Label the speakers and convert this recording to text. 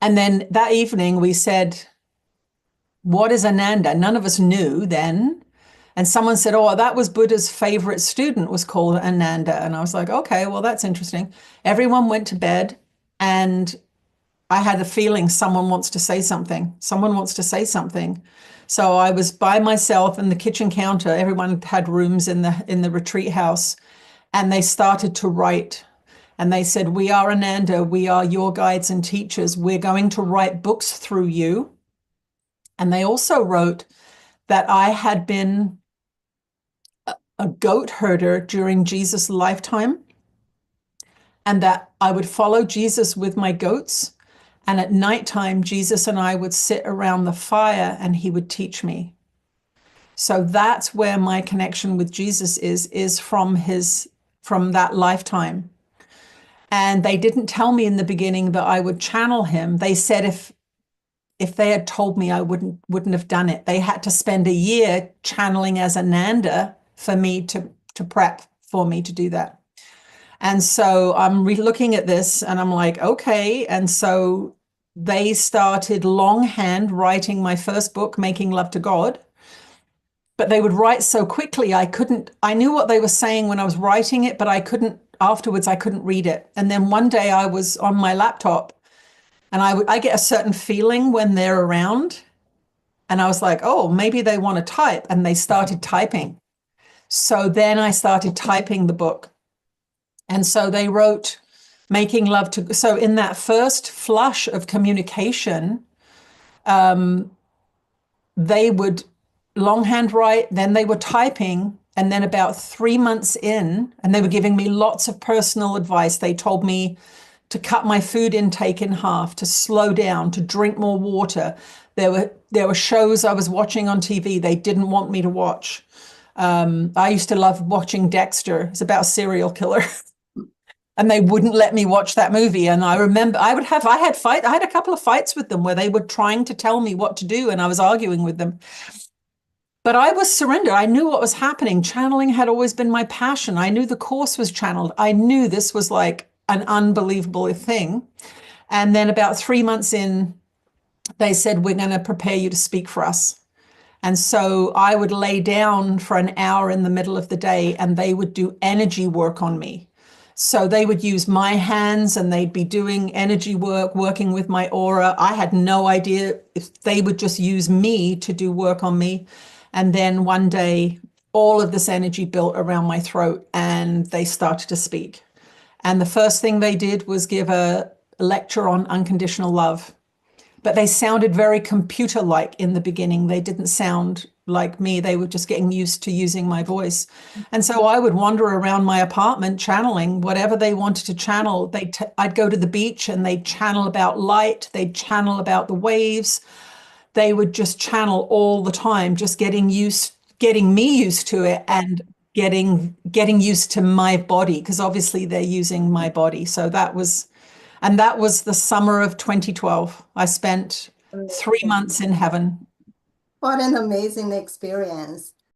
Speaker 1: And then that evening we said, what is Ananda? None of us knew then. And someone said, oh, that was Buddha's favorite student was called Ananda. And I was like, okay, well, that's interesting. Everyone went to bed and I had a feeling someone wants to say something. Someone wants to say something. So I was by myself in the kitchen counter. Everyone had rooms in the retreat house, and they started to write. And they said, we are Ananda. We are your guides and teachers. We're going to write books through you. And they also wrote that I had been a goat herder during Jesus' lifetime, and that I would follow Jesus with my goats. And at nighttime, Jesus and I would sit around the fire and he would teach me. So that's where my connection with Jesus is from that lifetime. And they didn't tell me in the beginning that I would channel him. They said if they had told me, I wouldn't have done it. They had to spend a year channeling as Ananda for me to prep for me to do that. And so I'm looking at this and I'm like, okay. And so they started longhand writing my first book, Making Love to God. But they would write so quickly, I knew what they were saying when I was writing it, but afterwards, I couldn't read it. And then one day I was on my laptop and I get a certain feeling when they're around. And I was like, oh, maybe they want to type. And they started typing. So then I started typing the book. And so they wrote Making Love to, so in that first flush of communication, they would longhand write, then they were typing, and then about 3 months in, and they were giving me lots of personal advice. They told me to cut my food intake in half, to slow down, to drink more water. There were shows I was watching on TV they didn't want me to watch. I used to love watching Dexter. It's about a serial killer. And they wouldn't let me watch that movie. And I remember I had a couple of fights with them where they were trying to tell me what to do and I was arguing with them. But I was surrendered. I knew what was happening. Channeling had always been my passion. I knew the course was channeled. I knew this was like an unbelievable thing. And then about 3 months in, they said, we're going to prepare you to speak for us. And so I would lay down for an hour in the middle of the day and they would do energy work on me. So they would use my hands and they'd be doing energy work, working with my aura. I had no idea if they would just use me to do work on me. And then one day, all of this energy built around my throat and they started to speak. And the first thing they did was give a lecture on unconditional love. But they sounded very computer-like in the beginning. They didn't sound like me. They were just getting used to using my voice. And so I would wander around my apartment channeling whatever they wanted to channel. I'd go to the beach and they'd channel about light. They'd channel about the waves. They would just channel all the time, just getting me used to it and getting used to my body, because obviously they're using my body. So that was the summer of 2012. I spent 3 months in heaven.
Speaker 2: What an amazing experience.